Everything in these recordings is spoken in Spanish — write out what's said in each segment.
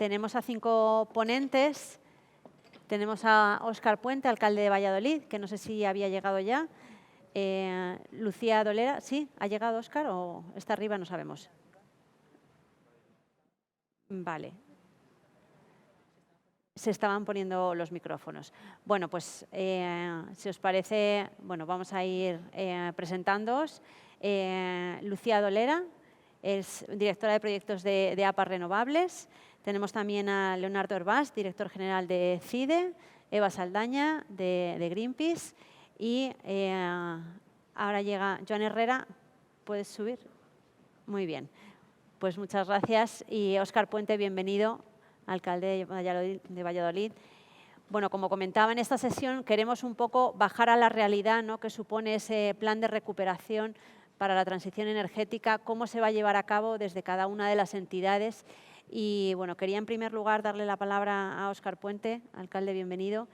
tenemos a 5 ponentes. Tenemos a Óscar Puente, alcalde de Valladolid, que no sé si había llegado ya. Lucía Dolera, ¿sí? ¿Ha llegado Óscar o está arriba? No sabemos. Vale. Se estaban poniendo los micrófonos. Bueno, pues si os parece, bueno, vamos a ir presentándoos. Lucía Dolera es directora de proyectos de APA Renovables. Tenemos también a Leonardo Herbás, director general de CIDE, Eva Saldaña, de Greenpeace, y ahora llega Joan Herrera. ¿Puedes subir? Muy bien. Pues muchas gracias. Y Óscar Puente, bienvenido, alcalde de Valladolid. Bueno, como comentaba en esta sesión, queremos un poco bajar a la realidad, ¿no?, que supone ese plan de recuperación para la transición energética, cómo se va a llevar a cabo desde cada una de las entidades. Y bueno, quería en primer lugar darle la palabra a Óscar Puente, alcalde, bienvenido.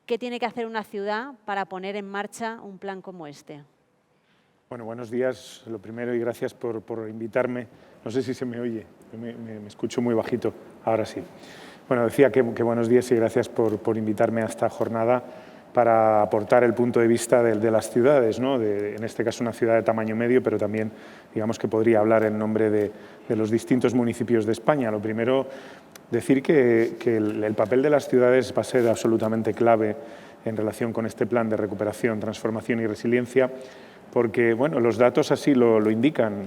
¿Qué tiene que hacer una ciudad para poner en marcha un plan como este? Bueno, buenos días, lo primero, y gracias por invitarme. No sé si se me oye, me escucho muy bajito, ahora sí. Bueno, decía que buenos días y gracias por invitarme a esta jornada para aportar el punto de vista de las ciudades, ¿no? En este caso una ciudad de tamaño medio, pero también digamos que podría hablar en nombre de los distintos municipios de España. Lo primero, decir que el papel de las ciudades va a ser absolutamente clave en relación con este plan de recuperación, transformación y resiliencia, porque bueno, los datos así lo indican.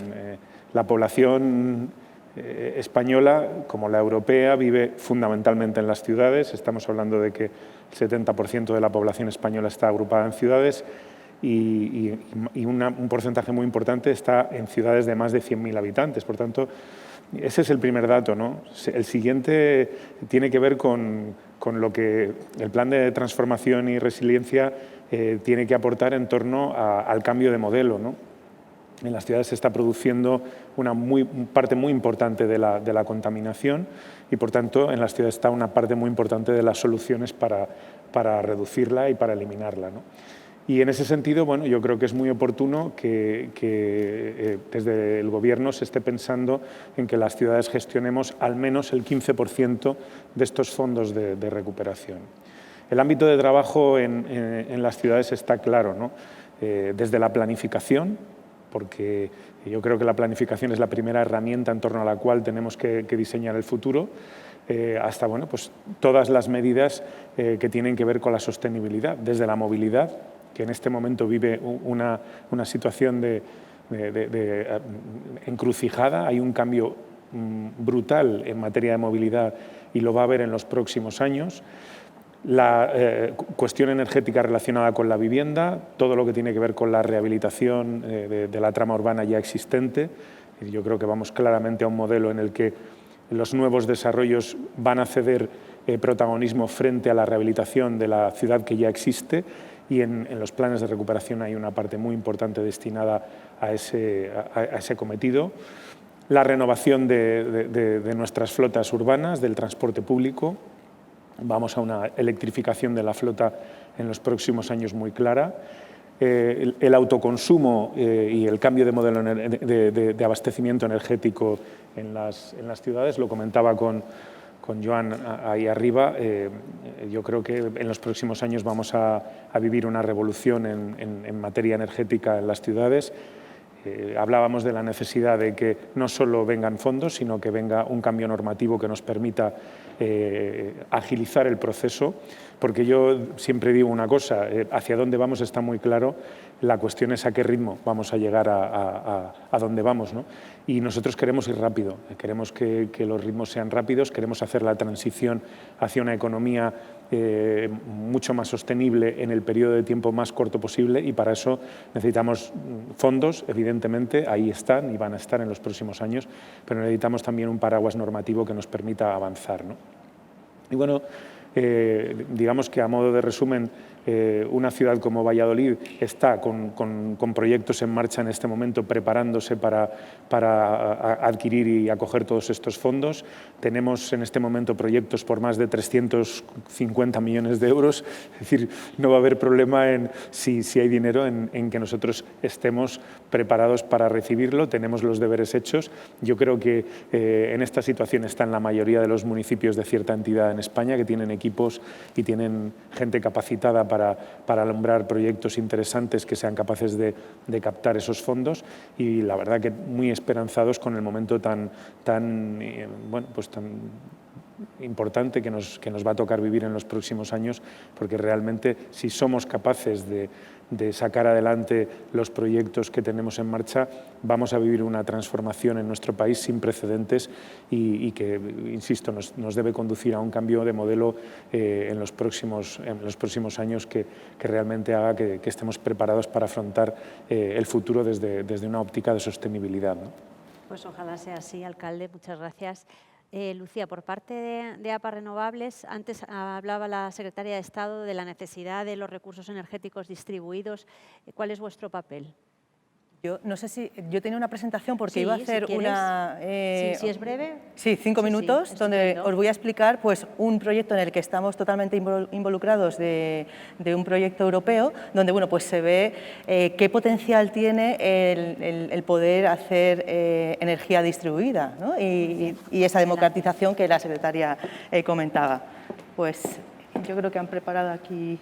La población española, como la europea, vive fundamentalmente en las ciudades. Estamos hablando de que el 70% de la población española está agrupada en ciudades y un porcentaje muy importante está en ciudades de más de 100.000 habitantes. Por tanto, ese es el primer dato, ¿no? El siguiente tiene que ver con lo que el plan de transformación y resiliencia tiene que aportar en torno al cambio de modelo, ¿no? En las ciudades se está produciendo una parte muy importante de la contaminación y, por tanto, en las ciudades está una parte muy importante de las soluciones para reducirla y para eliminarla, ¿no? Y en ese sentido, bueno, yo creo que es muy oportuno que desde el Gobierno se esté pensando en que las ciudades gestionemos al menos el 15% de estos fondos de recuperación. El ámbito de trabajo en las ciudades está claro, ¿no? Desde la planificación, porque yo creo que la planificación es la primera herramienta en torno a la cual tenemos que diseñar el futuro, hasta bueno, pues, todas las medidas que tienen que ver con la sostenibilidad, desde la movilidad, que en este momento vive una situación de encrucijada. Hay un cambio brutal en materia de movilidad y lo va a haber en los próximos años. La cuestión energética relacionada con la vivienda, todo lo que tiene que ver con la rehabilitación de la trama urbana ya existente. Yo creo que vamos claramente a un modelo en el que los nuevos desarrollos van a ceder protagonismo frente a la rehabilitación de la ciudad que ya existe, y en los planes de recuperación hay una parte muy importante destinada a ese cometido. La renovación de nuestras flotas urbanas, del transporte público. Vamos a una electrificación de la flota en los próximos años muy clara. El autoconsumo y el cambio de modelo de abastecimiento energético en las ciudades, lo comentaba con Joan ahí arriba. Yo creo que en los próximos años vamos a vivir una revolución en materia energética en las ciudades. Hablábamos de la necesidad de que no solo vengan fondos, sino que venga un cambio normativo que nos permita agilizar el proceso, porque yo siempre digo una cosa, hacia dónde vamos está muy claro, la cuestión es a qué ritmo vamos a llegar a dónde vamos, ¿no? Y nosotros queremos ir rápido, queremos que los ritmos sean rápidos, queremos hacer la transición hacia una economía mucho más sostenible en el periodo de tiempo más corto posible, y para eso necesitamos fondos, evidentemente, ahí están y van a estar en los próximos años, pero necesitamos también un paraguas normativo que nos permita avanzar, ¿no? Y bueno, digamos que a modo de resumen, una ciudad como Valladolid está con proyectos en marcha en este momento, preparándose para adquirir y acoger todos estos fondos. Tenemos en este momento proyectos por más de 350 millones de euros, es decir, no va a haber problema si hay dinero en que nosotros estemos preparados para recibirlo, tenemos los deberes hechos. Yo creo que en esta situación están la mayoría de los municipios de cierta entidad en España que tienen equipos y tienen gente capacitada para alumbrar proyectos interesantes que sean capaces de captar esos fondos, y la verdad que muy esperanzados con el momento tan importante que nos va a tocar vivir en los próximos años, porque realmente si somos capaces de sacar adelante los proyectos que tenemos en marcha, vamos a vivir una transformación en nuestro país sin precedentes y que, insisto, nos debe conducir a un cambio de modelo en los próximos años que realmente haga que estemos preparados para afrontar el futuro desde una óptica de sostenibilidad, ¿no? Pues ojalá sea así, alcalde. Muchas gracias. Lucía, por parte de APA Renovables, antes hablaba la secretaria de Estado de la necesidad de los recursos energéticos distribuidos. ¿Cuál es vuestro papel? Yo no sé si... Yo tenía una presentación porque sí, iba a hacer si una... si es breve. Sí, 5 minutos, sí, donde os voy a explicar pues, un proyecto en el que estamos totalmente involucrados de un proyecto europeo, donde bueno, pues se ve qué potencial tiene el poder hacer energía distribuida, ¿no? y esa democratización que la secretaria comentaba. Pues yo creo que han preparado aquí...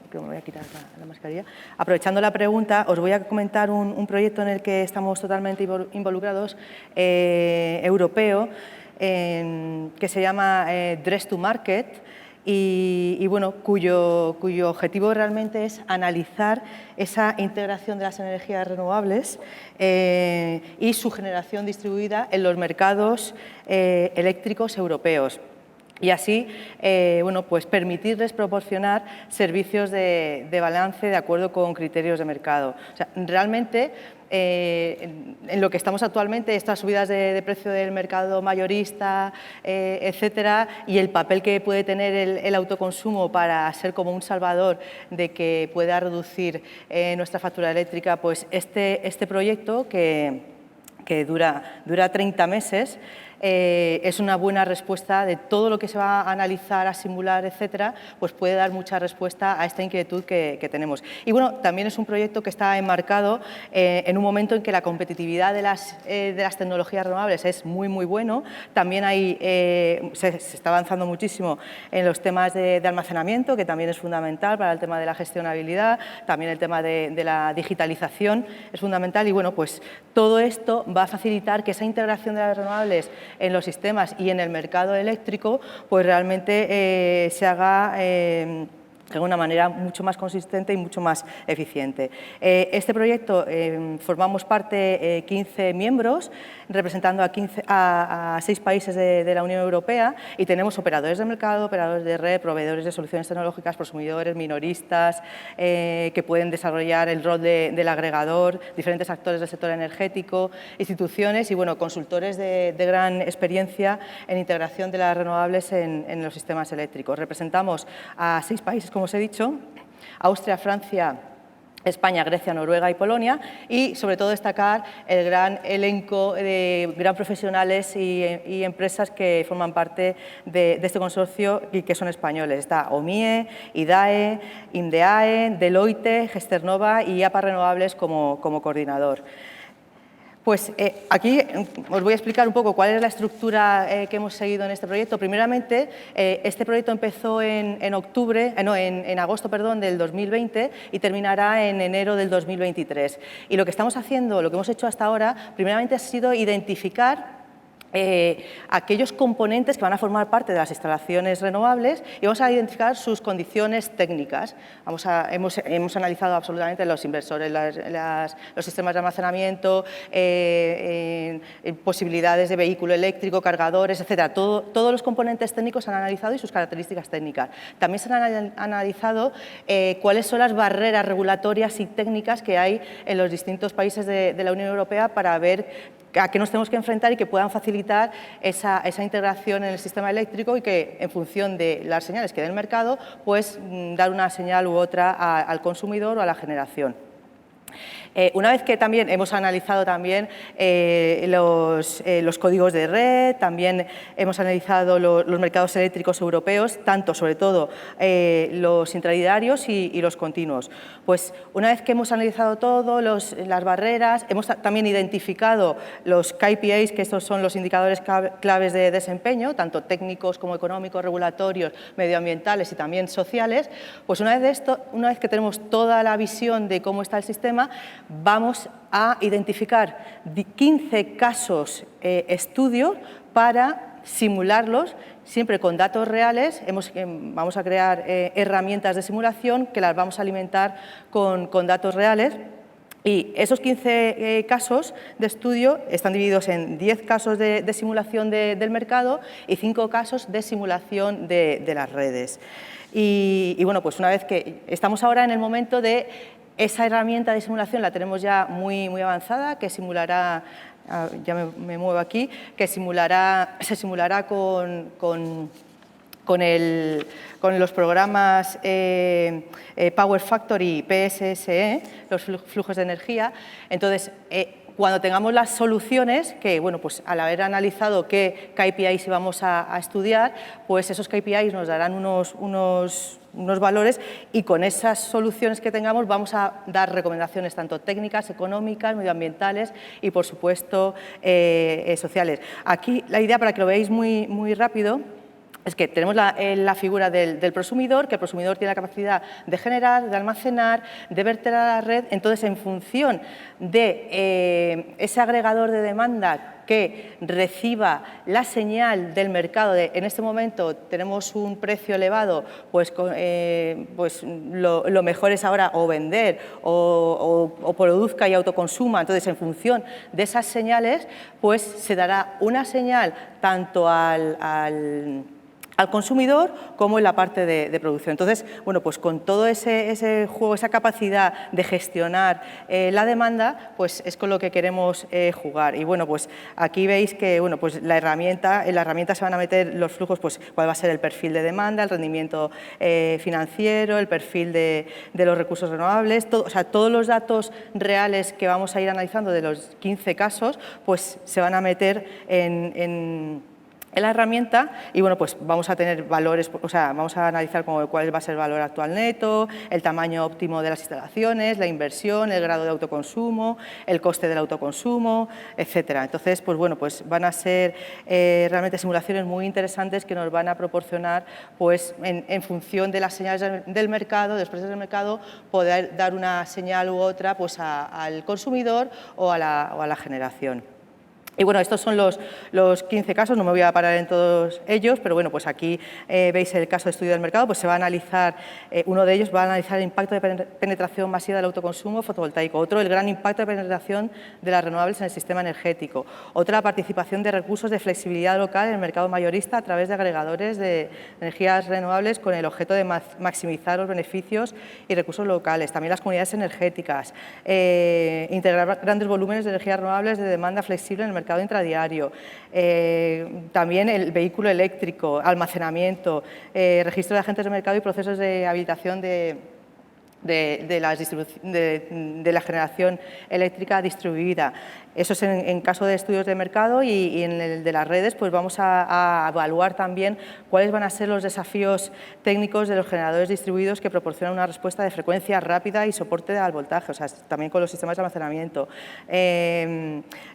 que me voy a quitar la mascarilla. Aprovechando la pregunta, os voy a comentar un proyecto en el que estamos totalmente involucrados, europeo, que se llama Dress to Market, y bueno, cuyo objetivo realmente es analizar esa integración de las energías renovables y su generación distribuida en los mercados eléctricos europeos. Y así, bueno, pues permitirles proporcionar servicios de balance de acuerdo con criterios de mercado. O sea, realmente, en lo que estamos actualmente, estas subidas de precio del mercado mayorista, etcétera, y el papel que puede tener el autoconsumo para ser como un salvador de que pueda reducir nuestra factura eléctrica, pues este proyecto que dura 30 meses, es una buena respuesta de todo lo que se va a analizar, a simular, etcétera, pues puede dar mucha respuesta a esta inquietud que tenemos. Y bueno, también es un proyecto que está enmarcado en un momento en que la competitividad de las tecnologías renovables es muy, muy bueno. También se está avanzando muchísimo en los temas de almacenamiento, que también es fundamental para el tema de la gestionabilidad, también el tema de la digitalización es fundamental, y bueno, pues todo esto va a facilitar que esa integración de las renovables en los sistemas y en el mercado eléctrico, pues realmente se haga de una manera mucho más consistente y mucho más eficiente. Este proyecto formamos parte 15 miembros, representando a 6 países de la Unión Europea, y tenemos operadores de mercado, operadores de red, proveedores de soluciones tecnológicas, prosumidores, minoristas, que pueden desarrollar el rol del agregador, diferentes actores del sector energético, instituciones y bueno, consultores de gran experiencia en integración de las renovables en los sistemas eléctricos. Representamos a 6 países, como os he dicho: Austria, Francia, España, Grecia, Noruega y Polonia, y sobre todo destacar el gran elenco de gran profesionales y empresas que forman parte de este consorcio y que son españoles. Está OMIE, IDAE, INDEAE, Deloitte, Gesternova y APA Renovables como coordinador. Pues aquí os voy a explicar un poco cuál es la estructura que hemos seguido en este proyecto. Primeramente, este proyecto empezó en agosto del 2020 y terminará en enero del 2023. Y lo que estamos haciendo, lo que hemos hecho hasta ahora, primeramente ha sido identificar aquellos componentes que van a formar parte de las instalaciones renovables y vamos a identificar sus condiciones técnicas. Hemos analizado absolutamente los inversores, los sistemas de almacenamiento, posibilidades de vehículo eléctrico, cargadores, etcétera. Todos los componentes técnicos se han analizado y sus características técnicas. También se han analizado cuáles son las barreras regulatorias y técnicas que hay en los distintos países de la Unión Europea para ver a qué nos tenemos que enfrentar y que puedan facilitar esa integración en el sistema eléctrico y que, en función de las señales que dé el mercado, pues dar una señal u otra al consumidor o a la generación. Una vez que también hemos analizado también los códigos de red, también hemos analizado los mercados eléctricos europeos, tanto sobre todo los intradiarios y los continuos. Pues una vez que hemos analizado todo, las barreras, hemos también identificado los KPIs, que estos son los indicadores claves de desempeño, tanto técnicos como económicos, regulatorios, medioambientales y también sociales. Pues una vez que tenemos toda la visión de cómo está el sistema, vamos a identificar 15 casos estudio para simularlos, siempre con datos reales. Vamos a crear herramientas de simulación que las vamos a alimentar con datos reales. Y esos 15 casos de estudio están divididos en 10 casos de simulación del mercado y 5 casos de simulación de las redes. Y bueno, pues una vez que estamos ahora en el momento de esa herramienta de simulación, la tenemos ya muy avanzada, que simulará, ya me muevo aquí, que se simulará con los programas Power Factory y PSSE, los flujos de energía. Entonces, cuando tengamos las soluciones, que bueno, pues al haber analizado qué KPIs íbamos a estudiar, pues esos KPIs nos darán unos valores y con esas soluciones que tengamos vamos a dar recomendaciones tanto técnicas, económicas, medioambientales y, por supuesto, sociales. Aquí la idea, para que lo veáis muy rápido, es que tenemos la figura del prosumidor, que el prosumidor tiene la capacidad de generar, de almacenar, de verter a la red. Entonces, en función de ese agregador de demanda que reciba la señal del mercado en este momento tenemos un precio elevado, pues lo mejor es ahora o vender o produzca y autoconsuma. Entonces, en función de esas señales, pues se dará una señal tanto al consumidor como en la parte de producción. Entonces, bueno, pues con todo ese juego, esa capacidad de gestionar la demanda, pues es con lo que queremos jugar. Y bueno, pues aquí veis que bueno, pues en la herramienta se van a meter los flujos, pues cuál va a ser el perfil de demanda, el rendimiento financiero, el perfil de los recursos renovables, todo, o sea, todos los datos reales que vamos a ir analizando de los 15 casos, pues se van a meter en la herramienta y bueno, pues vamos a tener valores, o sea, vamos a analizar cuál va a ser el valor actual neto, el tamaño óptimo de las instalaciones, la inversión, el grado de autoconsumo, el coste del autoconsumo, etcétera. Entonces, pues bueno, pues van a ser realmente simulaciones muy interesantes que nos van a proporcionar, pues en función de las señales del mercado, de los precios del mercado, poder dar una señal u otra pues al consumidor o a la generación. Y bueno, estos son los 15 casos, no me voy a parar en todos ellos, pero bueno, pues aquí veis el caso de estudio del mercado, pues se va a analizar, uno de ellos va a analizar el impacto de penetración masiva del autoconsumo fotovoltaico, otro el gran impacto de penetración de las renovables en el sistema energético, otra la participación de recursos de flexibilidad local en el mercado mayorista a través de agregadores de energías renovables con el objeto de maximizar los beneficios y recursos locales, también las comunidades energéticas, integrar grandes volúmenes de energías renovables de demanda flexible en el mercado intradiario, también el vehículo eléctrico, almacenamiento, registro de agentes de mercado y procesos de habilitación de la generación eléctrica distribuida. Eso es en caso de estudios de mercado y en el de las redes pues vamos a evaluar también cuáles van a ser los desafíos técnicos de los generadores distribuidos que proporcionan una respuesta de frecuencia rápida y soporte al voltaje, o sea, también con los sistemas de almacenamiento.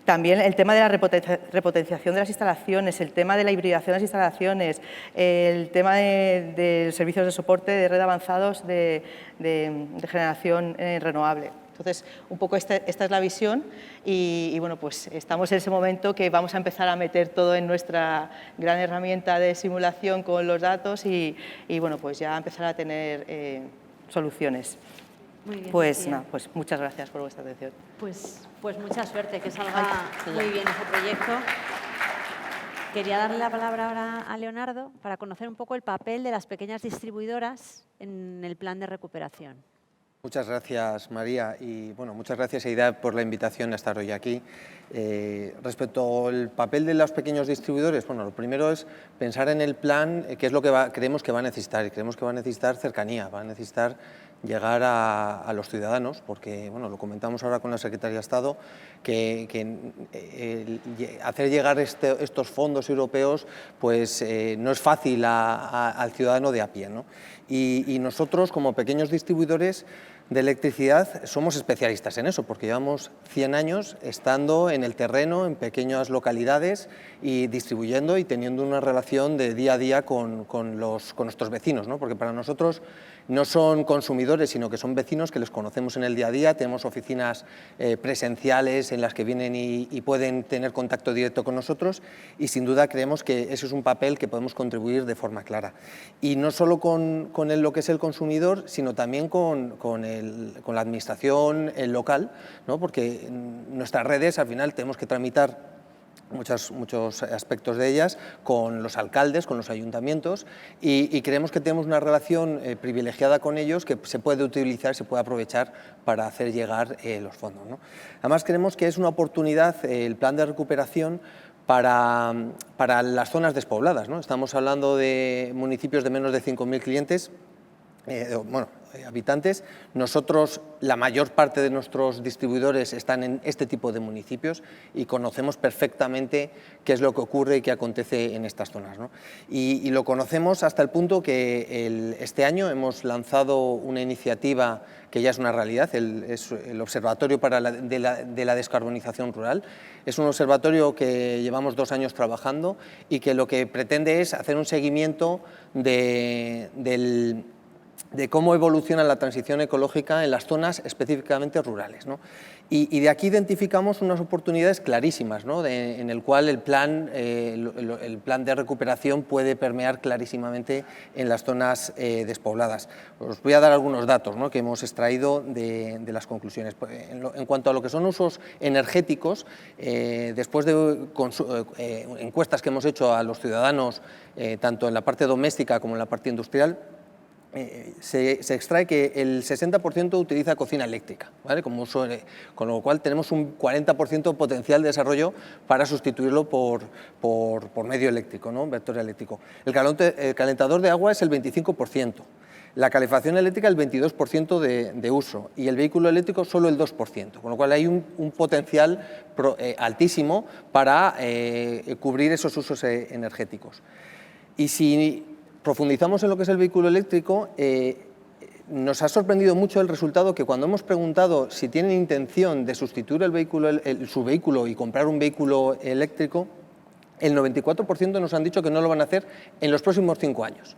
También el tema de la repotenciación de las instalaciones, el tema de la hibridación de las instalaciones, el tema de servicios de soporte de red avanzados de generación renovable. Entonces, un poco esta es la visión y bueno, pues estamos en ese momento que vamos a empezar a meter todo en nuestra gran herramienta de simulación con los datos y bueno, pues ya empezar a tener soluciones. Muy bien, pues Lucía. nada, pues muchas gracias por vuestra atención. Pues mucha suerte, que salga muy bien ese proyecto. Quería darle la palabra ahora a Leonardo para conocer un poco el papel de las pequeñas distribuidoras en el plan de recuperación. Muchas gracias, María, y bueno, muchas gracias, Eida, por la invitación a estar hoy aquí. Respecto al papel de los pequeños distribuidores, bueno, lo primero es pensar en el plan, qué es lo que creemos que va a necesitar, y creemos que va a necesitar cercanía, va a necesitar llegar a los ciudadanos, porque, bueno, lo comentamos ahora con la Secretaría de Estado, que hacer llegar estos fondos europeos pues no es fácil al ciudadano de a pie, ¿no? Y nosotros, como pequeños distribuidores de electricidad, somos especialistas en eso, porque llevamos 100 años estando en el terreno, en pequeñas localidades y distribuyendo y teniendo una relación de día a día con nuestros vecinos, ¿no? Porque para nosotros no son consumidores, sino que son vecinos que les conocemos en el día a día, tenemos oficinas presenciales en las que vienen y pueden tener contacto directo con nosotros, y sin duda creemos que ese es un papel que podemos contribuir de forma clara. Y no solo con lo que es el consumidor, sino también con la administración local, ¿no? Porque nuestras redes al final tenemos que tramitar muchos aspectos de ellas con los alcaldes, con los ayuntamientos, y creemos que tenemos una relación privilegiada con ellos que se puede utilizar, se puede aprovechar para hacer llegar los fondos, ¿no? Además creemos que es una oportunidad el plan de recuperación para las zonas despobladas, ¿no? Estamos hablando de municipios de menos de 5.000 clientes, habitantes. Nosotros, la mayor parte de nuestros distribuidores están en este tipo de municipios y conocemos perfectamente qué es lo que ocurre y qué acontece en estas zonas, ¿no? Y lo conocemos hasta el punto que este año hemos lanzado una iniciativa que ya es una realidad, es el Observatorio de la Descarbonización Rural. Es un observatorio que llevamos 2 años trabajando y que lo que pretende es hacer un seguimiento de cómo evoluciona la transición ecológica en las zonas específicamente rurales, ¿no? Y de aquí identificamos unas oportunidades clarísimas, ¿no? En el cual el plan de recuperación puede permear clarísimamente en las zonas despobladas. Os voy a dar algunos datos, ¿no?, que hemos extraído de las conclusiones. En cuanto a lo que son usos energéticos, después de encuestas que hemos hecho a los ciudadanos, tanto en la parte doméstica como en la parte industrial, se extrae que el 60% utiliza cocina eléctrica, ¿vale?, como uso, con lo cual tenemos un 40% potencial de desarrollo para sustituirlo por medio eléctrico, ¿no?, vector eléctrico. El calentador de agua es el 25%, la calefacción eléctrica el 22% de uso y el vehículo eléctrico solo el 2%, con lo cual hay un potencial altísimo para cubrir esos usos energéticos. Y si profundizamos en lo que es el vehículo eléctrico, nos ha sorprendido mucho el resultado que cuando hemos preguntado si tienen intención de sustituir su vehículo y comprar un vehículo eléctrico, el 94% nos han dicho que no lo van a hacer en los próximos 5 años.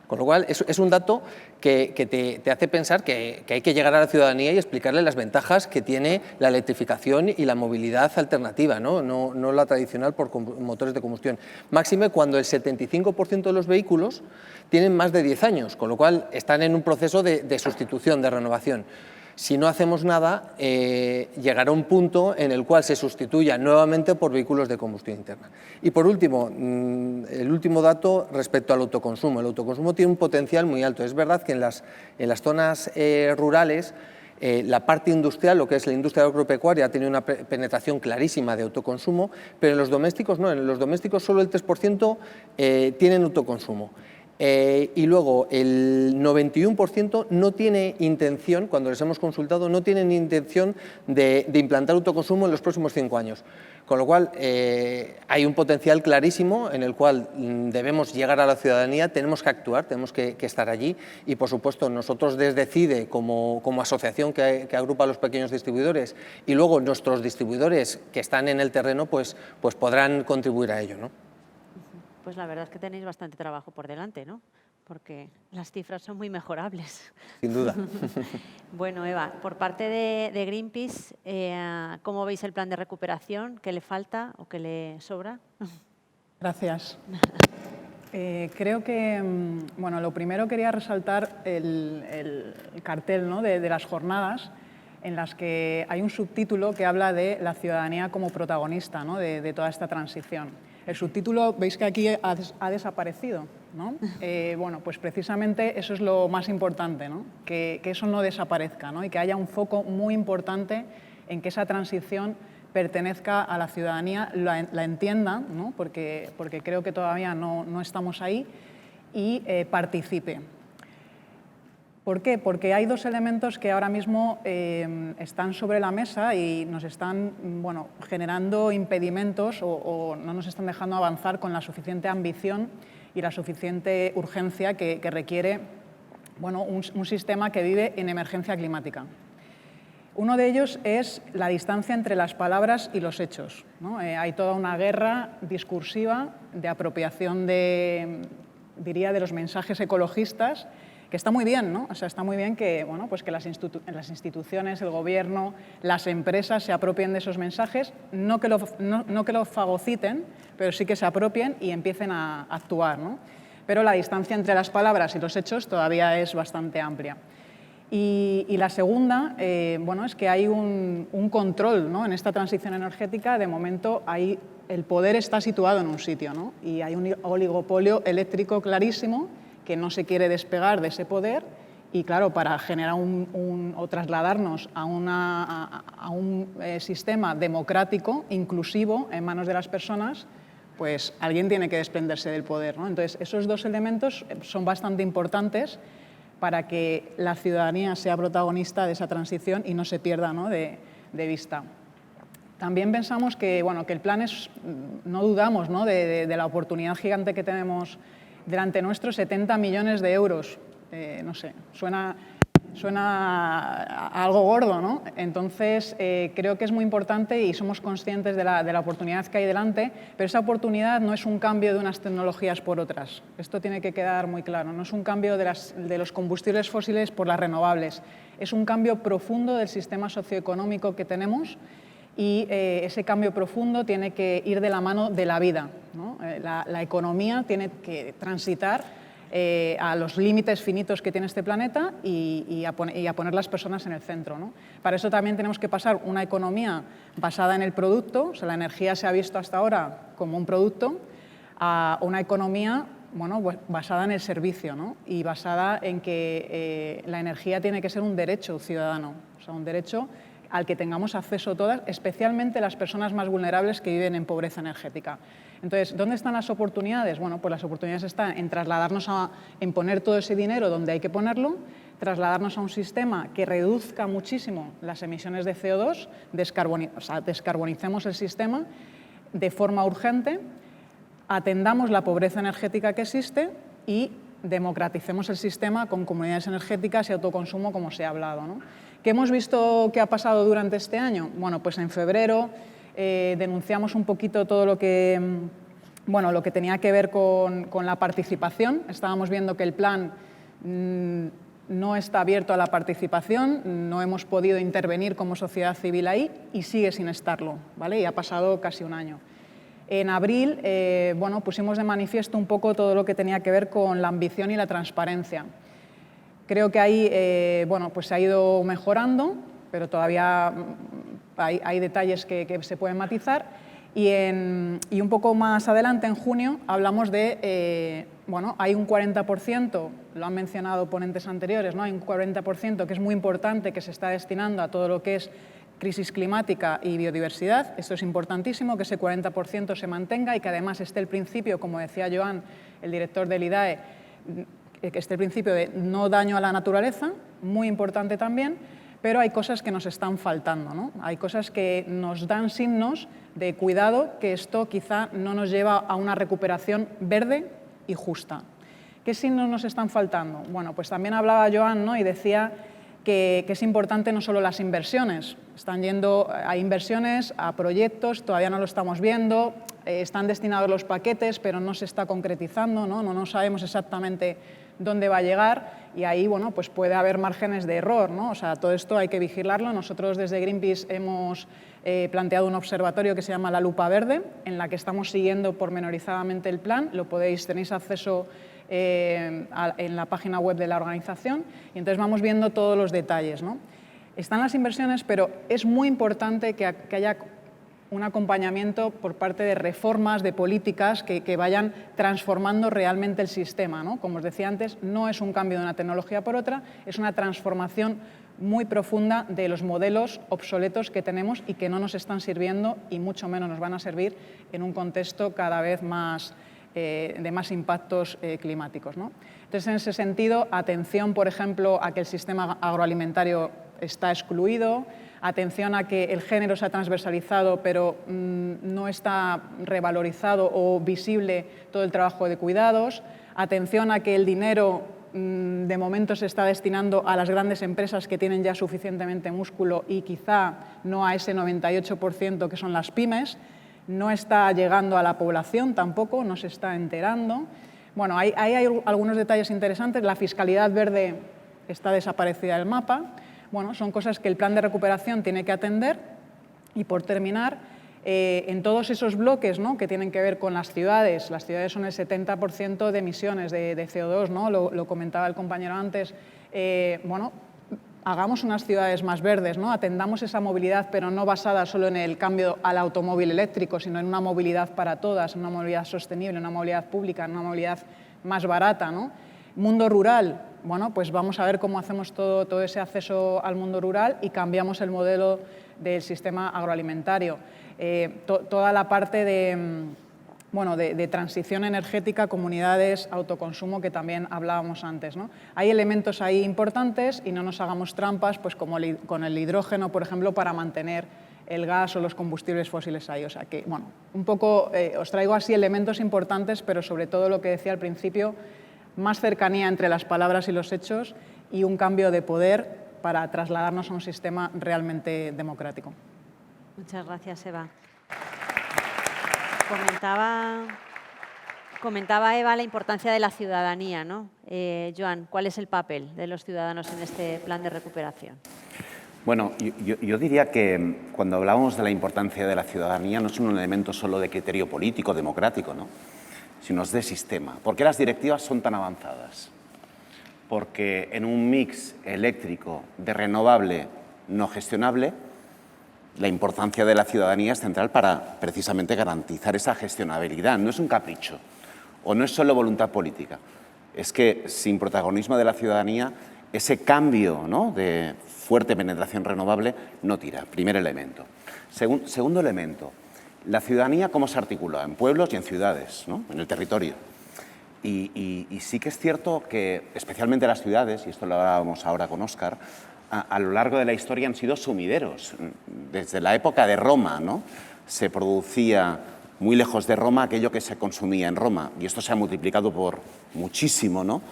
Con lo cual, es un dato que te hace pensar que hay que llegar a la ciudadanía y explicarle las ventajas que tiene la electrificación y la movilidad alternativa, no la tradicional por motores de combustión. Máxime cuando el 75% de los vehículos tienen más de 10 años, con lo cual están en un proceso de sustitución, de renovación. Si no hacemos nada, llegará un punto en el cual se sustituya nuevamente por vehículos de combustión interna. Y por último, el último dato respecto al autoconsumo. El autoconsumo tiene un potencial muy alto. Es verdad que en las zonas rurales, la parte industrial, lo que es la industria agropecuaria, tiene una penetración clarísima de autoconsumo, pero en los domésticos no. En los domésticos solo el 3% tienen autoconsumo. Y luego el 91% no tiene intención, cuando les hemos consultado, no tienen intención de implantar autoconsumo en los próximos 5 años. Con lo cual hay un potencial clarísimo en el cual debemos llegar a la ciudadanía, tenemos que actuar, tenemos que estar allí y, por supuesto, nosotros desde CIDE, como asociación que agrupa a los pequeños distribuidores, y luego nuestros distribuidores que están en el terreno, pues podrán contribuir a ello, ¿no? Pues la verdad es que tenéis bastante trabajo por delante, ¿no?, porque las cifras son muy mejorables. Sin duda. Bueno, Eva, por parte de Greenpeace, ¿cómo veis el plan de recuperación? ¿Qué le falta o qué le sobra? Gracias. Creo que, bueno, lo primero quería resaltar el cartel, ¿no?, de las jornadas, en las que hay un subtítulo que habla de la ciudadanía como protagonista, ¿no?, de toda esta transición. El subtítulo, veis que aquí ha desaparecido, ¿no? Bueno, pues precisamente eso es lo más importante, ¿no? Que eso no desaparezca, ¿no? Y que haya un foco muy importante en que esa transición pertenezca a la ciudadanía, la entienda, ¿no? porque creo que todavía no estamos ahí, y participe. ¿Por qué? Porque hay dos elementos que ahora mismo están sobre la mesa y nos están generando impedimentos o no nos están dejando avanzar con la suficiente ambición y la suficiente urgencia que requiere un sistema que vive en emergencia climática. Uno de ellos es la distancia entre las palabras y los hechos, ¿no? Hay toda una guerra discursiva de apropiación diría, de los mensajes ecologistas, que está muy bien, ¿no? O sea, está muy bien que, pues que las instituciones, el gobierno, las empresas se apropien de esos mensajes, no que lo fagociten, pero sí que se apropien y empiecen a actuar, ¿no? Pero la distancia entre las palabras y los hechos todavía es bastante amplia. Y la segunda, es que hay un control, ¿no? En esta transición energética. De momento, el poder está situado en un sitio, ¿no? Y hay un oligopolio eléctrico clarísimo que no se quiere despegar de ese poder y, claro, para generar o trasladarnos a un sistema democrático, inclusivo, en manos de las personas, pues alguien tiene que desprenderse del poder, ¿no? Entonces, esos dos elementos son bastante importantes para que la ciudadanía sea protagonista de esa transición y no se pierda, ¿no? de vista. También pensamos que el plan no dudamos, ¿no? de la oportunidad gigante que tenemos delante nuestro, 70 millones de euros. No sé, suena a algo gordo, ¿no? Entonces, creo que es muy importante y somos conscientes de la oportunidad que hay delante, pero esa oportunidad no es un cambio de unas tecnologías por otras. Esto tiene que quedar muy claro. No es un cambio de los combustibles fósiles por las renovables. Es un cambio profundo del sistema socioeconómico que tenemos y ese cambio profundo tiene que ir de la mano de la vida, ¿no? La economía tiene que transitar a los límites finitos que tiene este planeta y a poner las personas en el centro, ¿no? Para eso también tenemos que pasar una economía basada en el producto, o sea, la energía se ha visto hasta ahora como un producto, a una economía basada en el servicio, ¿no? Y basada en que la energía tiene que ser un derecho ciudadano, o sea, un derecho al que tengamos acceso todas, especialmente las personas más vulnerables que viven en pobreza energética. Entonces, ¿dónde están las oportunidades? Bueno, pues las oportunidades están en trasladarnos en poner todo ese dinero donde hay que ponerlo, trasladarnos a un sistema que reduzca muchísimo las emisiones de CO2, descarbonicemos el sistema de forma urgente, atendamos la pobreza energética que existe y democraticemos el sistema con comunidades energéticas y autoconsumo, como se ha hablado, ¿no? ¿Qué hemos visto que ha pasado durante este año? Bueno, pues en febrero denunciamos un poquito todo lo que tenía que ver con la participación. Estábamos viendo que el plan no está abierto a la participación, no hemos podido intervenir como sociedad civil ahí y sigue sin estarlo, ¿vale? Y ha pasado casi un año. En abril pusimos de manifiesto un poco todo lo que tenía que ver con la ambición y la transparencia. Creo que ahí se ha ido mejorando, pero todavía hay detalles que se pueden matizar. Y un poco más adelante, en junio, hablamos de, hay un 40%, lo han mencionado ponentes anteriores, ¿no? Hay un 40% que es muy importante que se está destinando a todo lo que es crisis climática y biodiversidad. Esto es importantísimo, que ese 40% se mantenga y que además esté el principio, como decía Joan, el director del IDAE, que esté el principio de no daño a la naturaleza, muy importante también, pero hay cosas que nos están faltando, ¿no? Hay cosas que nos dan signos de cuidado, que esto quizá no nos lleva a una recuperación verde y justa. ¿Qué signos nos están faltando? Bueno, pues también hablaba Joan, ¿no? Y decía que es importante no solo las inversiones, están yendo a inversiones, a proyectos, todavía no lo estamos viendo, están destinados los paquetes, pero no se está concretizando, ¿no? No sabemos exactamente dónde va a llegar y ahí pues puede haber márgenes de error, ¿no? O sea, todo esto hay que vigilarlo. Nosotros desde Greenpeace hemos planteado un observatorio que se llama La Lupa Verde, en la que estamos siguiendo pormenorizadamente el plan. Tenéis acceso en la página web de la organización y entonces vamos viendo todos los detalles, ¿no? Están las inversiones, pero es muy importante que haya un acompañamiento por parte de reformas, de políticas que vayan transformando realmente el sistema, ¿no? Como os decía antes, no es un cambio de una tecnología por otra, es una transformación muy profunda de los modelos obsoletos que tenemos y que no nos están sirviendo y mucho menos nos van a servir en un contexto cada vez más de más impactos climáticos, ¿no? Entonces, en ese sentido, atención, por ejemplo, a que el sistema agroalimentario está excluido, atención a que el género se ha transversalizado, pero no está revalorizado o visible todo el trabajo de cuidados, atención a que el dinero de momento se está destinando a las grandes empresas que tienen ya suficientemente músculo y quizá no a ese 98% que son las pymes, no está llegando a la población tampoco, no se está enterando. Bueno, hay algunos detalles interesantes. La fiscalidad verde está desaparecida del mapa. Bueno, son cosas que el plan de recuperación tiene que atender. Y por terminar, en todos esos bloques, ¿no?, que tienen que ver con las ciudades son el 70% de emisiones de CO2, ¿no? Lo comentaba el compañero antes. Bueno, hagamos unas ciudades más verdes, ¿no? Atendamos esa movilidad, pero no basada solo en el cambio al automóvil eléctrico, sino en una movilidad para todas, una movilidad sostenible, una movilidad pública, una movilidad más barata, ¿no? Mundo rural, bueno, pues vamos a ver cómo hacemos todo ese acceso al mundo rural y cambiamos el modelo del sistema agroalimentario. Toda la parte de transición energética, comunidades, autoconsumo, que también hablábamos antes, ¿no? Hay elementos ahí importantes y no nos hagamos trampas, pues como con el hidrógeno, por ejemplo, para mantener el gas o los combustibles fósiles ahí. O sea que, bueno, un poco os traigo así elementos importantes, pero sobre todo lo que decía al principio, más cercanía entre las palabras y los hechos y un cambio de poder para trasladarnos a un sistema realmente democrático. Muchas gracias, Eva. Comentaba Eva la importancia de la ciudadanía, ¿no? Joan, ¿cuál es el papel de los ciudadanos en este plan de recuperación? Bueno, yo diría que cuando hablábamos de la importancia de la ciudadanía no es un elemento solo de criterio político, democrático, ¿no?, sino es de sistema. ¿Por qué las directivas son tan avanzadas? Porque en un mix eléctrico de renovable no gestionable, la importancia de la ciudadanía es central para precisamente garantizar esa gestionabilidad. No es un capricho o no es solo voluntad política. Es que sin protagonismo de la ciudadanía, ese cambio, ¿no?, de fuerte penetración renovable no tira. Primer elemento. Segundo elemento, la ciudadanía cómo se articula en pueblos y en ciudades, ¿no?, en el territorio. Y sí que es cierto que especialmente las ciudades, y esto lo hablábamos ahora con Óscar, a lo largo de la historia han sido sumideros. Desde la época de Roma, ¿no?, se producía muy lejos de Roma aquello que se consumía en Roma, y esto se ha multiplicado por muchísimo, ¿no?,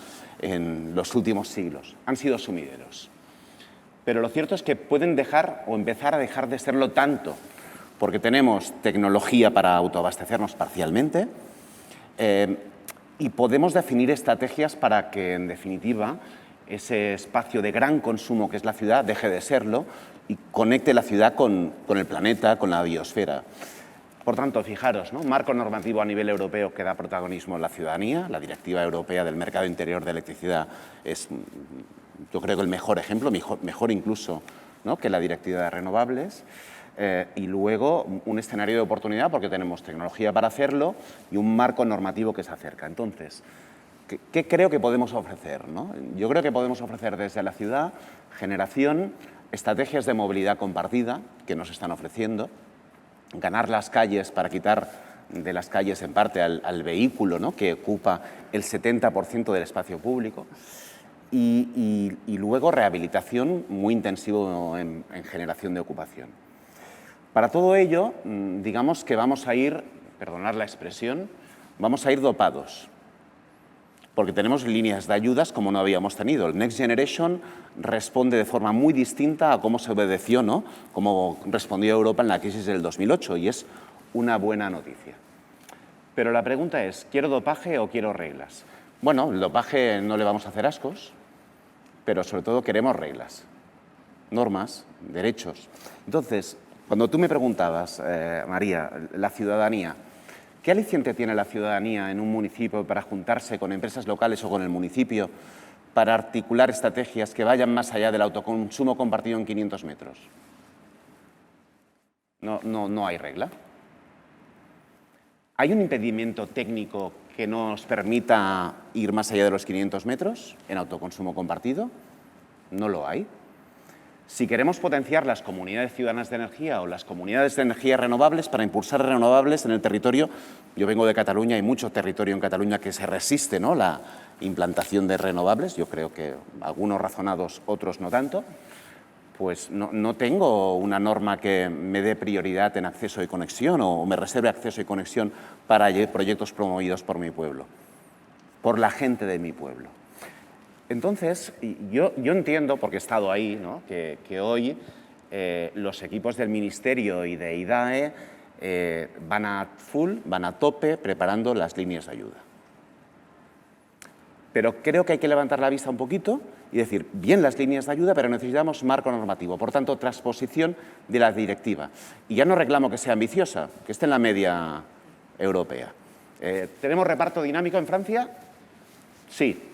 en los últimos siglos. Han sido sumideros. Pero lo cierto es que pueden dejar o empezar a dejar de serlo tanto, porque tenemos tecnología para autoabastecernos parcialmente y podemos definir estrategias para que, en definitiva, ese espacio de gran consumo que es la ciudad deje de serlo y conecte la ciudad con el planeta, con la biosfera. Por tanto, fijaros, ¿no?, marco normativo a nivel europeo que da protagonismo a la ciudadanía. La Directiva Europea del Mercado Interior de Electricidad es, yo creo que el mejor ejemplo, mejor incluso, ¿no?, que la Directiva de Renovables. Y luego un escenario de oportunidad porque tenemos tecnología para hacerlo y un marco normativo que se acerca. Entonces, ¿qué creo que podemos ofrecer, ¿no? Yo creo que podemos ofrecer desde la ciudad generación, estrategias de movilidad compartida que nos están ofreciendo, ganar las calles para quitar de las calles en parte al vehículo, ¿no?, que ocupa el 70% del espacio público, y luego rehabilitación muy intensivo en generación de ocupación. Para todo ello, digamos que vamos a ir, perdonad la expresión, vamos a ir dopados, porque tenemos líneas de ayudas como no habíamos tenido. El Next Generation responde de forma muy distinta a cómo se obedeció, ¿no?, cómo respondió Europa en la crisis del 2008, y es una buena noticia. Pero la pregunta es, ¿quiero dopaje o quiero reglas? Bueno, el dopaje no le vamos a hacer ascos, pero sobre todo queremos reglas, normas, derechos. Entonces, cuando tú me preguntabas, María, la ciudadanía, ¿qué aliciente tiene la ciudadanía en un municipio para juntarse con empresas locales o con el municipio para articular estrategias que vayan más allá del autoconsumo compartido en 500 metros? No hay regla. ¿Hay un impedimento técnico que nos permita ir más allá de los 500 metros en autoconsumo compartido? No lo hay. Si queremos potenciar las comunidades ciudadanas de energía o las comunidades de energías renovables para impulsar renovables en el territorio, yo vengo de Cataluña, hay mucho territorio en Cataluña que se resiste, ¿no?, la implantación de renovables, yo creo que algunos razonados, otros no tanto, pues no tengo una norma que me dé prioridad en acceso y conexión o me reserve acceso y conexión para proyectos promovidos por mi pueblo, por la gente de mi pueblo. Entonces, yo entiendo, porque he estado ahí, ¿no?, que hoy los equipos del Ministerio y de IDAE van a full, van a tope, preparando las líneas de ayuda. Pero creo que hay que levantar la vista un poquito y decir, bien las líneas de ayuda, pero necesitamos marco normativo, por tanto, transposición de la directiva. Y ya no reclamo que sea ambiciosa, que esté en la media europea. ¿Tenemos reparto dinámico en Francia? Sí.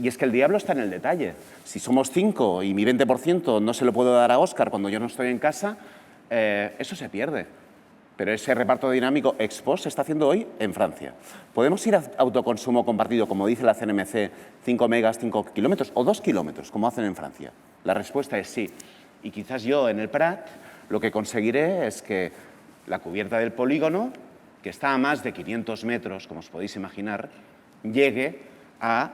Y es que el diablo está en el detalle. Si somos 5 y mi 20% no se lo puedo dar a Óscar cuando yo no estoy en casa, eso se pierde. Pero ese reparto dinámico ex post se está haciendo hoy en Francia. ¿Podemos ir a autoconsumo compartido, como dice la CNMC, 5 megas, 5 kilómetros o 2 kilómetros, como hacen en Francia? La respuesta es sí. Y quizás yo en el Prat lo que conseguiré es que la cubierta del polígono, que está a más de 500 metros, como os podéis imaginar, llegue a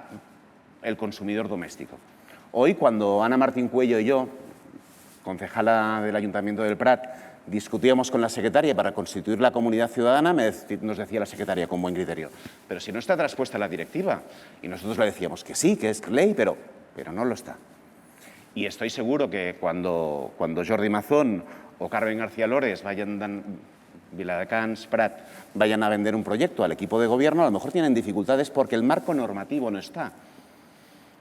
el consumidor doméstico. Hoy, cuando Ana Martín Cuello y yo, concejala del Ayuntamiento del Prat, discutíamos con la secretaria para constituir la comunidad ciudadana, nos decía la secretaria con buen criterio, pero si no está traspuesta la directiva. Y nosotros le decíamos que sí, que es ley, pero no lo está. Y estoy seguro que cuando Jordi Mazón o Carmen García Lores Viladecans, Prat, vayan a vender un proyecto al equipo de gobierno, a lo mejor tienen dificultades porque el marco normativo no está.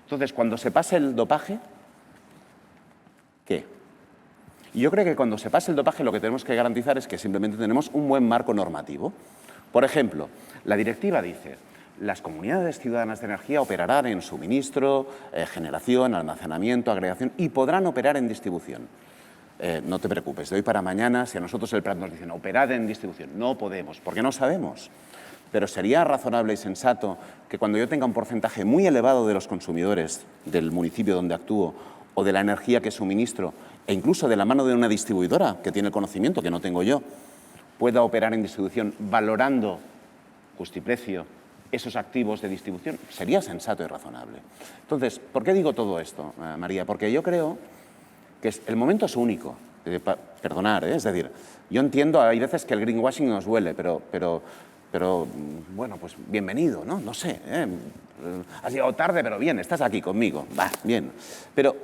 Entonces, cuando se pase el dopaje, ¿qué? Y yo creo que cuando se pase el dopaje lo que tenemos que garantizar es que simplemente tenemos un buen marco normativo. Por ejemplo, la directiva dice, las comunidades ciudadanas de energía operarán en suministro, generación, almacenamiento, agregación y podrán operar en distribución. No te preocupes, de hoy para mañana, si a nosotros el Prat nos dicen operad en distribución, no podemos, porque no sabemos. Pero sería razonable y sensato que cuando yo tenga un porcentaje muy elevado de los consumidores del municipio donde actúo o de la energía que suministro, e incluso de la mano de una distribuidora que tiene el conocimiento que no tengo yo, pueda operar en distribución valorando justiprecio esos activos de distribución, sería sensato y razonable. Entonces, ¿por qué digo todo esto, María? Porque yo creo que el momento es único. Perdonar, es decir, yo entiendo, hay veces que el greenwashing nos duele, pero bueno, pues bienvenido, ¿no? No sé, has llegado tarde, pero bien, estás aquí conmigo, va, bien. Pero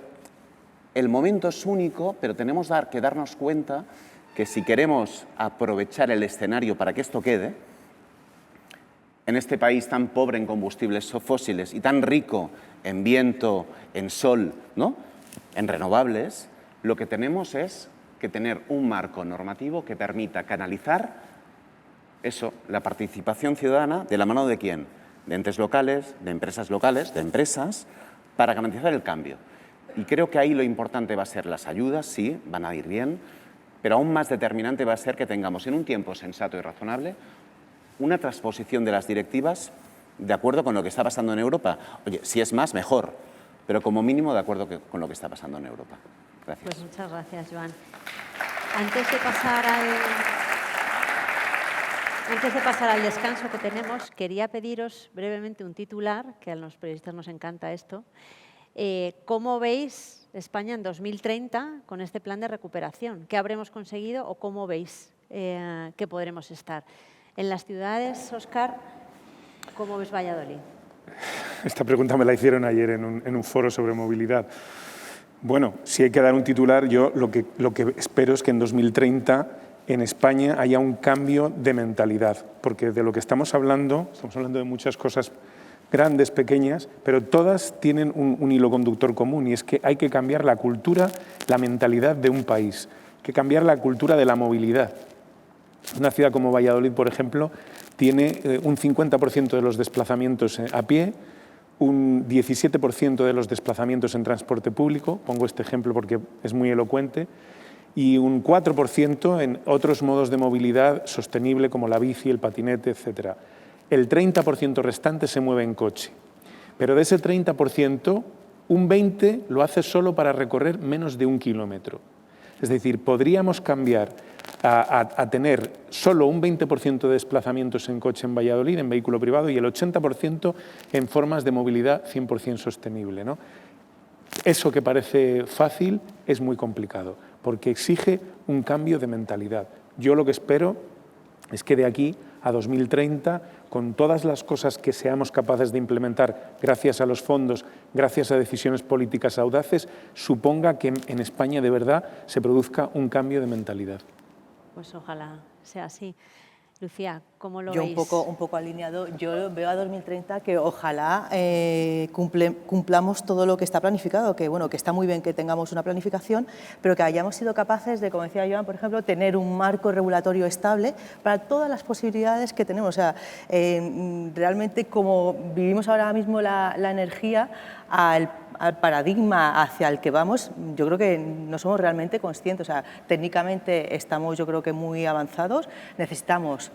el momento es único, pero tenemos que darnos cuenta que si queremos aprovechar el escenario para que esto quede, en este país tan pobre en combustibles fósiles y tan rico en viento, en sol, ¿no?, en renovables, lo que tenemos es que tener un marco normativo que permita canalizar eso, la participación ciudadana, ¿de la mano de quién? De entes locales, de empresas, para garantizar el cambio. Y creo que ahí lo importante va a ser las ayudas, sí, van a ir bien, pero aún más determinante va a ser que tengamos en un tiempo sensato y razonable una transposición de las directivas de acuerdo con lo que está pasando en Europa. Oye, si es más, mejor, pero como mínimo de acuerdo con lo que está pasando en Europa. Gracias. Pues muchas gracias, Joan. Antes de pasar al descanso que tenemos, quería pediros brevemente un titular, que a los periodistas nos encanta esto. ¿Cómo veis España en 2030 con este plan de recuperación? ¿Qué habremos conseguido o cómo veis que podremos estar? En las ciudades, Óscar, ¿cómo ves Valladolid? Esta pregunta me la hicieron ayer en un foro sobre movilidad. Bueno, si hay que dar un titular, yo lo que espero es que en 2030 en España haya un cambio de mentalidad, porque de lo que estamos hablando de muchas cosas grandes, pequeñas, pero todas tienen un hilo conductor común, y es que hay que cambiar la cultura, la mentalidad de un país, hay que cambiar la cultura de la movilidad. Una ciudad como Valladolid, por ejemplo, tiene un 50% de los desplazamientos a pie, un 17% de los desplazamientos en transporte público, pongo este ejemplo porque es muy elocuente, y un 4% en otros modos de movilidad sostenible como la bici, el patinete, etc. El 30% restante se mueve en coche, pero de ese 30%, un 20% lo hace solo para recorrer menos de 1 kilómetro. Es decir, podríamos cambiar a tener solo un 20% de desplazamientos en coche en Valladolid, en vehículo privado, y el 80% en formas de movilidad 100% sostenible, ¿no? Eso que parece fácil es muy complicado, porque exige un cambio de mentalidad. Yo lo que espero es que de aquí a 2030, con todas las cosas que seamos capaces de implementar gracias a los fondos, gracias a decisiones políticas audaces, suponga que en España de verdad se produzca un cambio de mentalidad. Pues ojalá sea así. Lucía, ¿cómo lo Yo veis? un poco alineado, yo veo a 2030 que ojalá cumplamos todo lo que está planificado, que bueno, que está muy bien que tengamos una planificación, pero que hayamos sido capaces de, como decía Joan, por ejemplo, tener un marco regulatorio estable para todas las posibilidades que tenemos. O sea, realmente como vivimos ahora mismo la energía, al paradigma hacia el que vamos, yo creo que no somos realmente conscientes. O sea, técnicamente estamos, yo creo que muy avanzados, necesitamos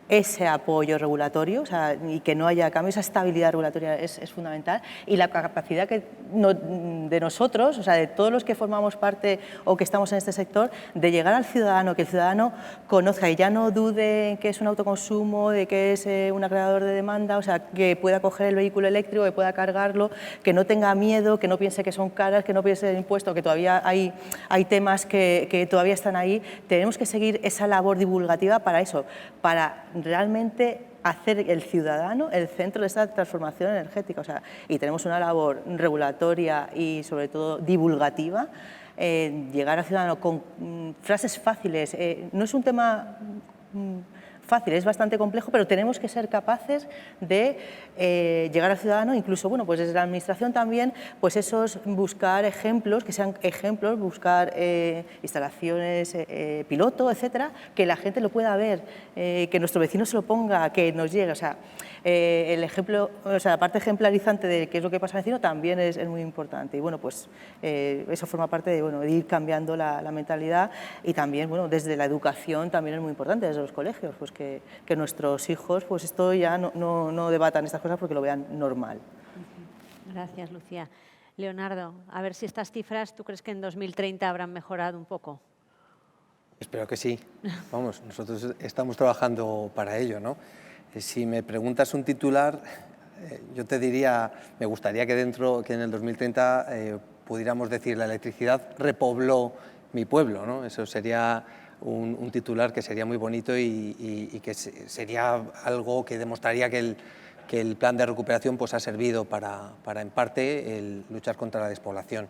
ese apoyo regulatorio, o sea, y que no haya cambio, esa estabilidad regulatoria es fundamental, y la capacidad de nosotros, o sea, de todos los que formamos parte o que estamos en este sector, de llegar al ciudadano, que el ciudadano conozca y ya no dude en que es un autoconsumo, de que es un agregador de demanda, o sea, que pueda coger el vehículo eléctrico, que pueda cargarlo, que no tenga miedo, que no piense que son caras, que no piense en impuestos, que todavía hay temas que todavía están ahí. Tenemos que seguir esa labor divulgativa para eso, para realmente hacer el ciudadano el centro de esta transformación energética. O sea, y tenemos una labor regulatoria y sobre todo divulgativa, llegar al ciudadano con frases fáciles. No es un tema fácil, es bastante complejo, pero tenemos que ser capaces de llegar al ciudadano, incluso bueno, pues desde la administración también, pues buscar ejemplos, que sean ejemplos, buscar instalaciones piloto, etcétera, que la gente lo pueda ver, que nuestro vecino se lo ponga, que nos llegue. O sea, el ejemplo, o sea, la parte ejemplarizante de qué es lo que pasa al vecino también es muy importante. Y bueno, pues eso forma parte de, bueno, de ir cambiando la mentalidad, y también, bueno, desde la educación también es muy importante, desde los colegios, pues que nuestros hijos, pues esto ya no debatan estas cosas porque lo vean normal. Gracias, Lucía. Leonardo, a ver si estas cifras, ¿tú crees que en 2030 habrán mejorado un poco? Espero que sí. Vamos, nosotros estamos trabajando para ello, ¿no? Si me preguntas un titular, yo te diría, me gustaría que en el 2030 pudiéramos decir la electricidad repobló mi pueblo, ¿no? Eso sería un titular que sería muy bonito y que sería algo que demostraría que el plan de recuperación pues, ha servido para en parte, luchar contra la despoblación.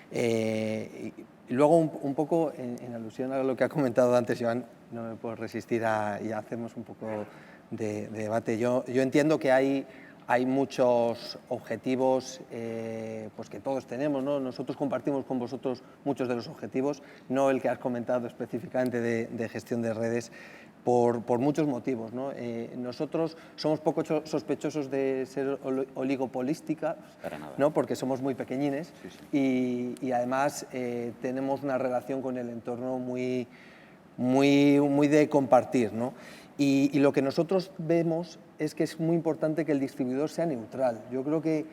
Y luego, un poco en alusión a lo que ha comentado antes Joan, no me puedo resistir y hacemos un poco de debate. Yo entiendo que hay muchos objetivos pues que todos tenemos, ¿no? Nosotros compartimos con vosotros muchos de los objetivos, no el que has comentado específicamente de gestión de redes, por muchos motivos, ¿no? Nosotros somos poco sospechosos de ser oligopolísticas, ¿no? Porque somos muy pequeñines, sí, sí. Y además tenemos una relación con el entorno muy de compartir, ¿no? Y lo que nosotros vemos es que es muy importante que el distribuidor sea neutral. Yo creo que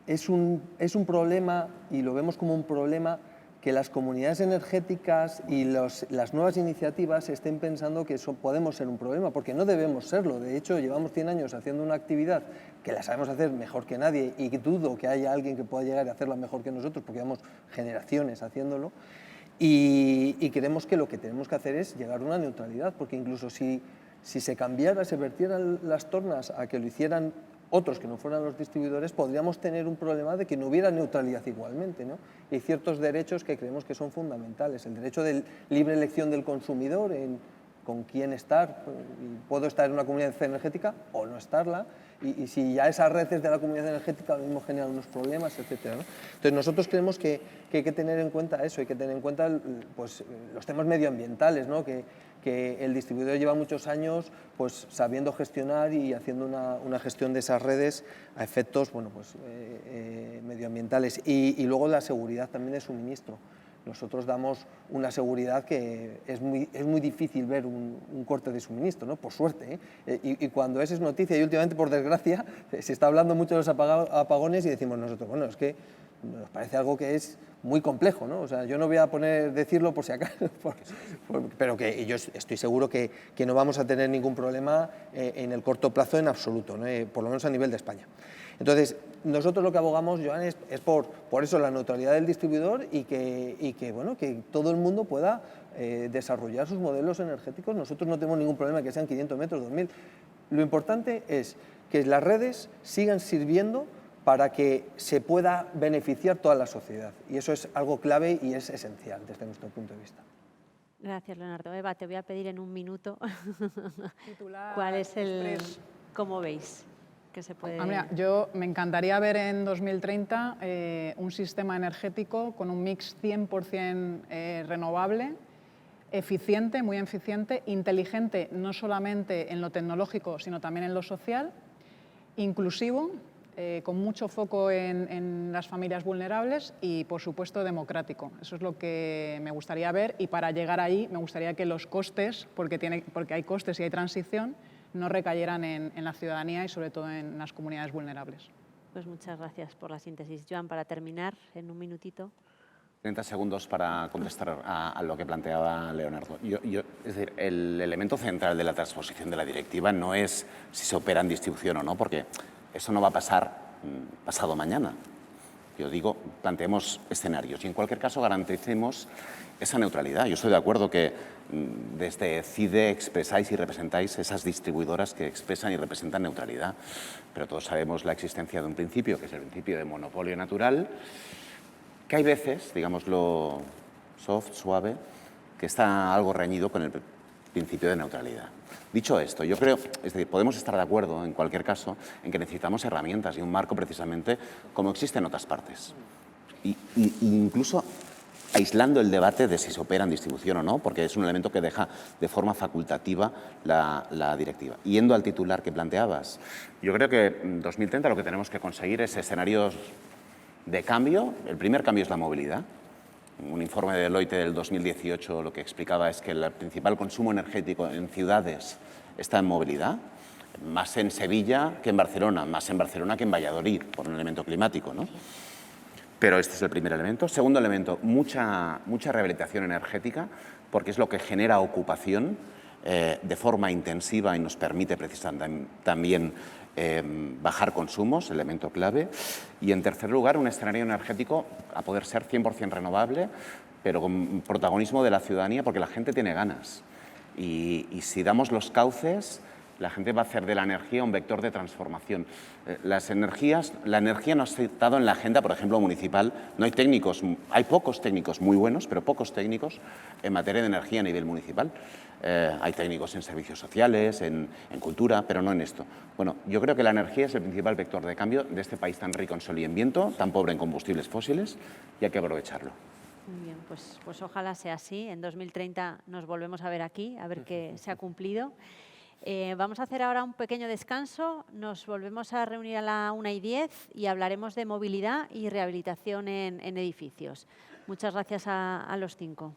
es un problema, y lo vemos como un problema, que las comunidades energéticas y las nuevas iniciativas estén pensando que podemos ser un problema, porque no debemos serlo. De hecho, llevamos 100 años haciendo una actividad que la sabemos hacer mejor que nadie, y dudo que haya alguien que pueda llegar a hacerla mejor que nosotros, porque llevamos generaciones haciéndolo. Y creemos que lo que tenemos que hacer es llegar a una neutralidad, porque incluso si se cambiara, se vertieran las tornas a que lo hicieran otros que no fueran los distribuidores, podríamos tener un problema de que no hubiera neutralidad igualmente, ¿no? Y hay ciertos derechos que creemos que son fundamentales. El derecho de libre elección del consumidor con quién estar. Puedo estar en una comunidad energética o no estarla, y si ya esas redes de la comunidad energética lo mismo generan unos problemas, etcétera, ¿no? Entonces nosotros creemos que hay que tener en cuenta eso, hay que tener en cuenta pues, los temas medioambientales, ¿no? Que el distribuidor lleva muchos años pues, sabiendo gestionar y haciendo una gestión de esas redes a efectos, bueno, pues, medioambientales, y luego la seguridad también de suministro. nosotros damos una seguridad que es muy difícil ver un corte de suministro, ¿no? Por suerte, ¿eh? Y cuando eso es noticia, y últimamente, por desgracia, se está hablando mucho de los apagones y decimos nosotros, bueno, es que nos parece algo que es muy complejo, ¿no? O sea, yo no voy a decirlo por si acaso, pero que yo estoy seguro que no vamos a tener ningún problema en el corto plazo en absoluto, ¿no? Por lo menos a nivel de España. Entonces, nosotros lo que abogamos, Joan, es por eso la neutralidad del distribuidor y que todo el mundo pueda desarrollar sus modelos energéticos. Nosotros no tenemos ningún problema que sean 500 metros, 2000. Lo importante es que las redes sigan sirviendo para que se pueda beneficiar toda la sociedad. Y eso es algo clave y es esencial desde nuestro punto de vista. Gracias, Leonardo. Eva, te voy a pedir en un minuto Titular cuál es express. ¿Cómo veis que se puede...? Mira, yo me encantaría ver en 2030 un sistema energético con un mix 100% renovable, eficiente, muy eficiente, inteligente no solamente en lo tecnológico, sino también en lo social, inclusivo, con mucho foco en las familias vulnerables y, por supuesto, democrático. Eso es lo que me gustaría ver y para llegar ahí me gustaría que los costes, porque hay costes y hay transición, no recayeran en la ciudadanía y sobre todo en las comunidades vulnerables. Pues muchas gracias por la síntesis. Joan, para terminar, en un minutito. 30 segundos para contestar a lo que planteaba Leonardo. Es decir, el elemento central de la transposición de la directiva no es si se opera en distribución o no, porque eso no va a pasar pasado mañana. Yo digo, planteemos escenarios y en cualquier caso garanticemos esa neutralidad. Yo estoy de acuerdo que desde CIDE expresáis y representáis esas distribuidoras que expresan y representan neutralidad, pero todos sabemos la existencia de un principio, que es el principio de monopolio natural, que hay veces, digámoslo soft, suave, que está algo reñido con el principio de neutralidad. Dicho esto, yo creo, es decir, podemos estar de acuerdo en cualquier caso en que necesitamos herramientas y un marco precisamente como existe en otras partes. Incluso aislando el debate de si se opera en distribución o no, porque es un elemento que deja de forma facultativa la directiva. Yendo al titular que planteabas, yo creo que en 2030 lo que tenemos que conseguir es escenarios de cambio. El primer cambio es la movilidad. Un informe de Deloitte del 2018 lo que explicaba es que el principal consumo energético en ciudades está en movilidad, más en Sevilla que en Barcelona, más en Barcelona que en Valladolid, por un elemento climático, ¿no? Pero este es el primer elemento. Segundo elemento, mucha rehabilitación energética, porque es lo que genera ocupación de forma intensiva y nos permite precisamente también bajar consumos, elemento clave. Y en tercer lugar, un escenario energético a poder ser 100% renovable, pero con protagonismo de la ciudadanía, porque la gente tiene ganas. Y si damos los cauces, la gente va a hacer de la energía un vector de transformación. La energía no ha estado en la agenda, por ejemplo, municipal. No hay técnicos, hay pocos técnicos muy buenos, pero pocos técnicos en materia de energía a nivel municipal. Hay técnicos en servicios sociales, en cultura, pero no en esto. Bueno, yo creo que la energía es el principal vector de cambio de este país tan rico en sol y en viento, tan pobre en combustibles fósiles, y hay que aprovecharlo. Muy bien, pues ojalá sea así. En 2030 nos volvemos a ver aquí, a ver qué se ha cumplido. Vamos a hacer ahora un pequeño descanso, nos volvemos a reunir a la 1:10 y hablaremos de movilidad y rehabilitación en edificios. Muchas gracias a los 5.